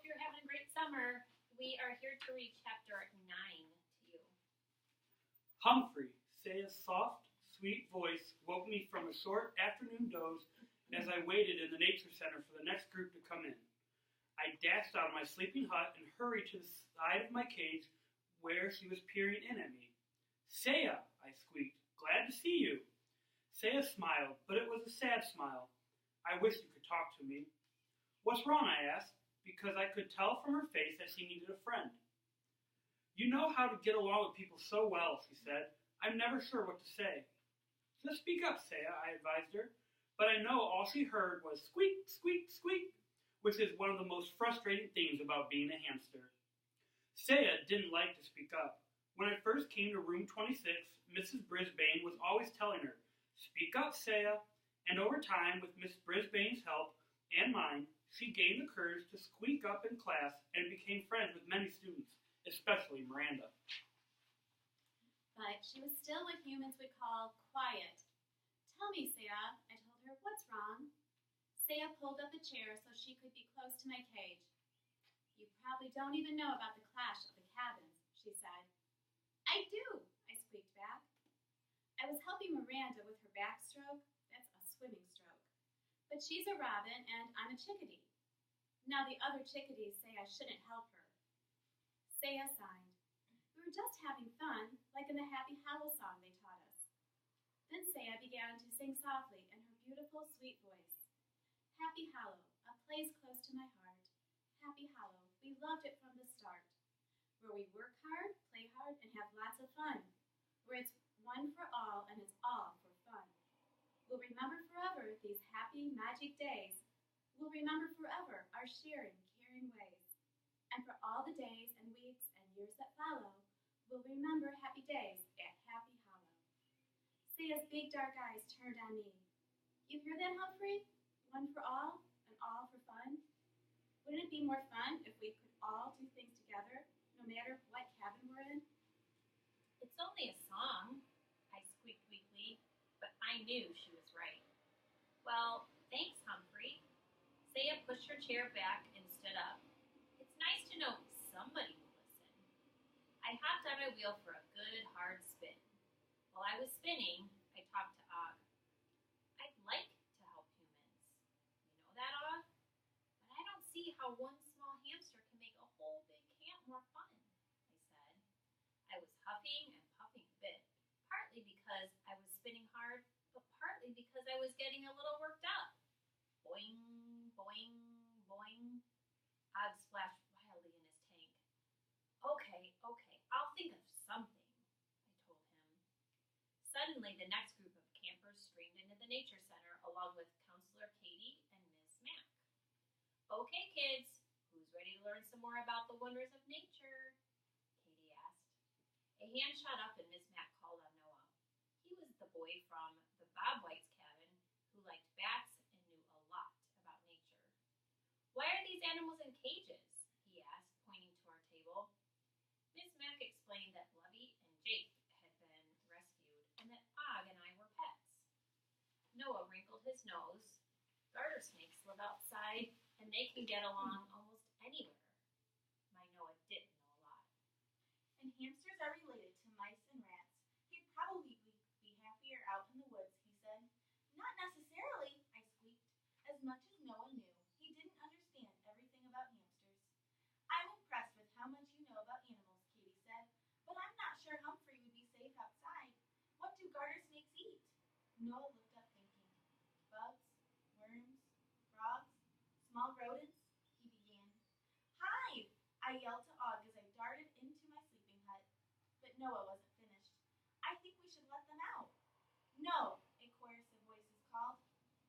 you're having a great summer. We are here to read chapter 9 to you. Humphrey, Saya's soft, sweet voice woke me from a short afternoon doze as I waited in the nature center for the next group to come in. I dashed out of my sleeping hut and hurried to the side of my cage where she was peering in at me. Saya, I squeaked, glad to see you. Saya smiled, but it was a sad smile. I wished you could talk to me. What's wrong, I asked, because I could tell from her face that she needed a friend. You know how to get along with people so well, she said. I'm never sure what to say. Just speak up, Saya, I advised her. But I know all she heard was squeak, squeak, squeak, which is one of the most frustrating things about being a hamster. Saya didn't like to speak up. When I first came to room 26, Mrs. Brisbane was always telling her, speak up, Saya. And over time, with Miss Brisbane's help and mine, she gained the courage to squeak up in class and became friends with many students, especially Miranda. But she was still what humans would call quiet. Tell me, Saya, I told her, what's wrong? Saya pulled up a chair so she could be close to my cage. You probably don't even know about the clash of the cabins, she said. I do, I squeaked back. I was helping Miranda with her backstroke. That's a swimming stroke. But she's a robin and I'm a chickadee. Now the other chickadees say I shouldn't help her. Saya signed. We were just having fun, like in the Happy Hollow song they taught us. Then Saya began to sing softly in her beautiful, sweet voice. Happy Hollow, a place close to my heart. Happy Hollow, we loved it from the start. Where we work hard, play hard, and have lots of fun. Where it's one for all and it's all for fun. We'll remember forever these happy, magic days. We'll remember forever our sharing, caring ways. And for all the days and weeks and years that follow, we'll remember happy days at Happy Hollow. Saya's big dark eyes turned on me. You hear that, Humphrey? One for all and all for fun? Wouldn't it be more fun if we could all do things together, no matter what cabin we're in? It's only a song, I squeaked weakly, but I knew she was right. Well, thanks, Humphrey. Saya pushed her chair back and stood up. It's nice to know somebody will listen. I hopped on my wheel for a good, hard spin. While I was spinning, I talked to Og. I'd like to help humans. You know that, Og? But I don't see how one small hamster can make a whole big camp more fun, I said. I was huffing and puffing a bit, partly because I was spinning hard, but partly because I was getting a little worked up. Boing, boing, boing. Og splashed wildly in his tank. Okay, I'll think of something, I told him. Suddenly, the next group of campers streamed into the nature center along with Counselor Katie and Miss Mack. Okay, kids, who's ready to learn some more about the wonders of nature? Katie asked. A hand shot up and Miss Mack called on Noah. He was the boy from the Bob White's cabin who liked bats and knew a lot about nature. Why are these animals in cages? He asked, pointing to our table. Miss Mack explained that Lovey and Jake had been rescued and that Og and I were pets. Noah wrinkled his nose. Garter snakes live outside and they can get along almost anywhere. My Noah didn't know a lot. And hamsters are related to mice and rats. He'd probably be happier out in the woods, he said. Not necessarily, I squeaked. As much as Noah knew, he didn't understand everything about hamsters. I'm impressed with how much you know about animals, Katie said, but I'm not sure Humphrey would be safe outside. What do garter snakes eat? Noah looked up thinking. Bugs, worms, frogs, small rodents, he began. Hide! I yelled to Og as I darted into my sleeping hut. But Noah wasn't finished. I think we should let them out. No, a chorus of voices called.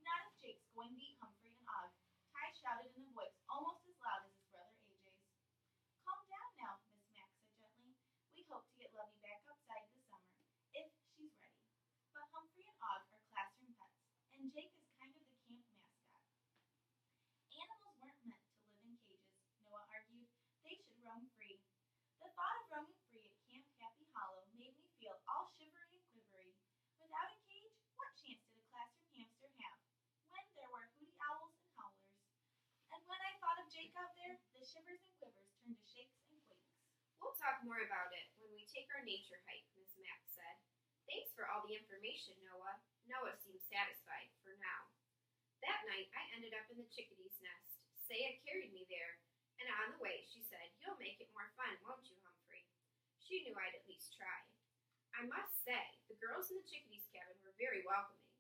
Not if Jake's going to eat Humphrey and Og. Ty shouted in a voice almost as loud as his brother AJ's. Calm down now, Miss Mack said gently. We hope to get Lovey back outside this summer, if she's ready. But Humphrey and Og are classroom pets, and Jake is kind of the camp mascot. Animals weren't meant to live in cages, Noah argued. They should roam free. The thought of roaming free at Camp Happy Hollow made me feel all shivery and quivery. Without a cage, what chance did a classroom hamster have when there were hooty owls and howlers? And when I thought of have Jake out there, the shivers and quivers turn to shakes and quakes. We'll talk more about it when we take our nature hike, Miss Mack said. Thanks for all the information, Noah. Noah seemed satisfied for now. That night, I ended up in the chickadee's nest. Saya carried me there, and on the way, she said, "You'll make it more fun, won't you, Humphrey?" She knew I'd at least try. I must say, the girls in the chickadee's cabin were very welcoming.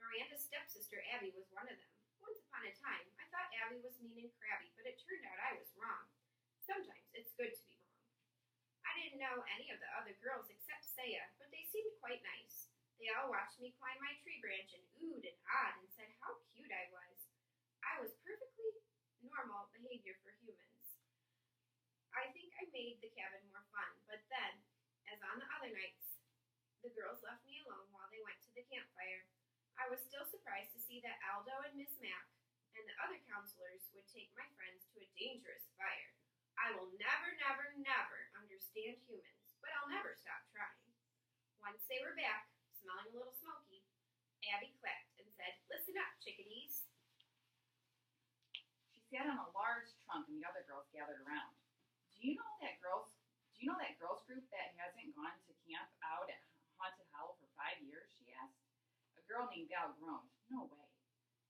Miranda's stepsister Abby was one of them. Once upon a time, I thought Abby was mean and crabby, but it turned out I was wrong. Sometimes it's good to be wrong. I didn't know any of the other girls except Saya, but they seemed quite nice. They all watched me climb my tree branch and oohed and awed and said how cute I was. I was perfectly normal behavior for humans. I think I made the cabin more fun, but then, as on the other nights, the girls left me alone while they went to the campfire. I was still surprised to see that Aldo and Miss Mack and the other counselors would take my friends to a dangerous fire. I will never, never, never understand humans, but I'll never stop trying. Once they were back, smelling a little smoky, Abby clicked and said, "Listen up, chickadees." She sat on a large trunk and the other girls gathered around. Do you know that girls group that hasn't gone to camp out at Haunted Hollow for 5 years? She asked. A girl named Val groaned. No way.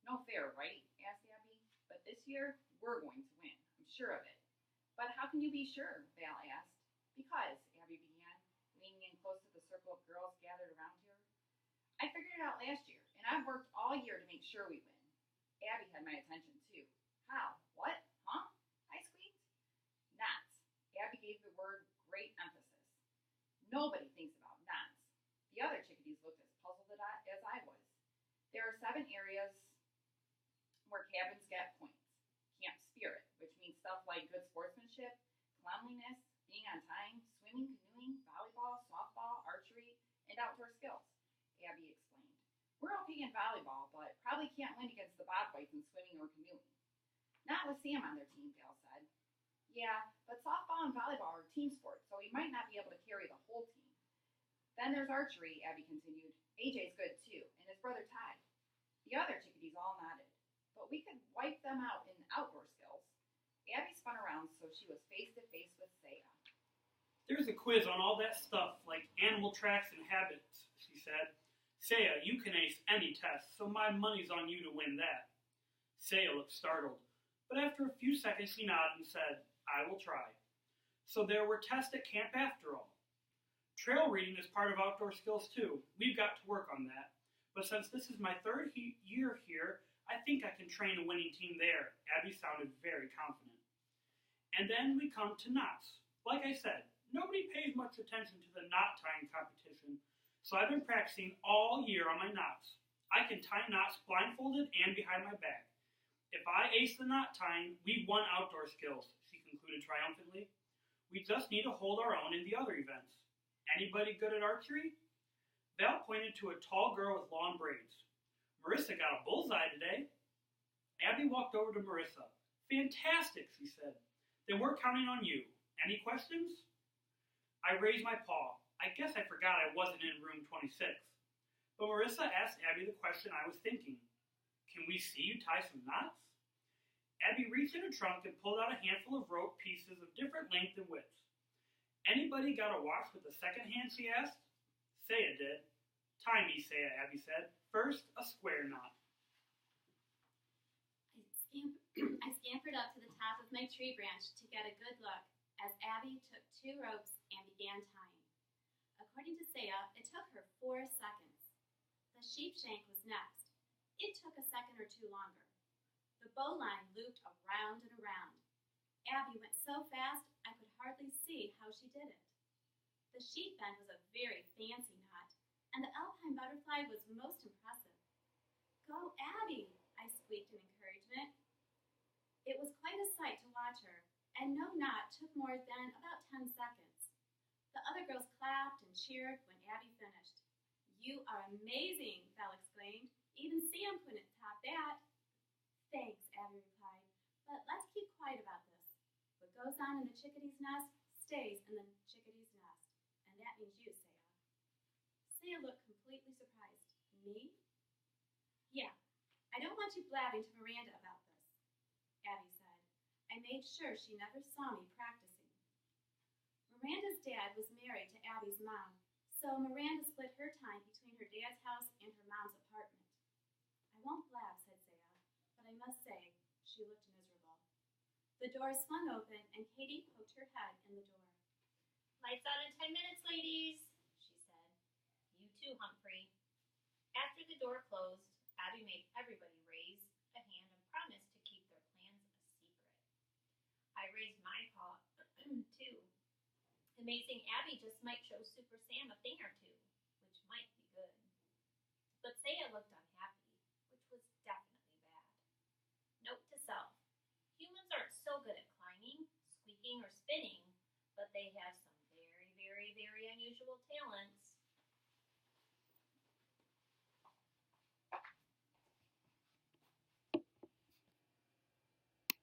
No fair, right? Asked Abby. But this year, we're going to win. I'm sure of it. But how can you be sure? Val asked. Because, Abby began, leaning in close to the circle of girls gathered around her. I figured it out last year, and I've worked all year to make sure we win. Abby had my attention too. How? What? Huh? I squeaked. Knots. Abby gave the word great emphasis. Nobody thinks about knots. The other chickadees looked as puzzled as I was. There are 7 areas where cabins get points. Camp spirit, which means stuff like good sportsmanship, cleanliness, being on time, swimming, canoeing, volleyball, softball, archery, and outdoor skills, Abby explained. We're okay in volleyball, but probably can't win against the Bobwhites in swimming or canoeing. Not with Sam on their team, Val said. Yeah, but softball and volleyball are team sports, so we might not be able to carry the whole team. Then there's archery, Abby continued. AJ's good too, and his brother Ty. The other chickadees all nodded. But we could wipe them out in outdoor skills. Abby spun around so she was face to face with Saya. There's a quiz on all that stuff, like animal tracks and habits, she said. Saya, you can ace any test, so my money's on you to win that. Saya looked startled, but after a few seconds she nodded and said, I will try. So there were tests at camp after all. Trail reading is part of outdoor skills too. We've got to work on that. But since this is my 3rd year here, I think I can train a winning team there. Abby sounded very confident. And then we come to knots. Like I said, nobody pays much attention to the knot tying competition, so I've been practicing all year on my knots. I can tie knots blindfolded and behind my back. If I ace the knot tying, we've won outdoor skills, she concluded triumphantly. We just need to hold our own in the other events. Anybody good at archery? Val pointed to a tall girl with long braids. Marissa got a bullseye today. Abby walked over to Marissa. Fantastic, she said. Then we're counting on you. Any questions? I raised my paw. I guess I forgot I wasn't in room 26. But Marissa asked Abby the question I was thinking. Can we see you tie some knots? Abby reached in her trunk and pulled out a handful of rope pieces of different length and width. Anybody got a watch with the second hand, she asked. Saya did. Tie me, Saya, Abby said. First, a square knot. I scampered up to the top of my tree branch to get a good look as Abby took 2 ropes and began tying. According to Saya, it took her 4 seconds. The sheep shank was next. It took a second or 2 longer. The bowline looped around and around. Abby went so fast I could hardly see how she did it. The sheep bend was a very fancy knot, and the alpine butterfly was most impressive. Go, Abby, I squeaked in encouragement. It was quite a sight to watch her, and no knot took more than about 10 seconds. The other girls clapped and cheered when Abby finished. You are amazing, Val exclaimed. Even Sam couldn't top that. Thanks, Abby replied, but let's keep quiet about this. What goes on in the chickadee's nest stays in the chickadee's nest, and that means you, Saya. Saya looked completely surprised. Me? Yeah, I don't want you blabbing to Miranda about this, Abby said. made sure she never saw me practicing. Miranda's dad was married to Abby's mom, so Miranda split her time between her dad's house and her mom's apartment. I won't blab, said Saya, but I must say, she looked miserable. The door swung open, and Katie poked her head in the door. Lights out in 10 minutes, ladies, she said. You too, Humphrey. After the door closed, Abby made everybody raise a hand and promise to keep their plans a secret. I raised my paw, too. Amazing Abby just might show Super Sam a thing or two, which might be good. But Saya looked unhappy, which was definitely bad. Note to self, humans aren't so good at climbing, squeaking, or spinning, but they have some very, very, very unusual talents.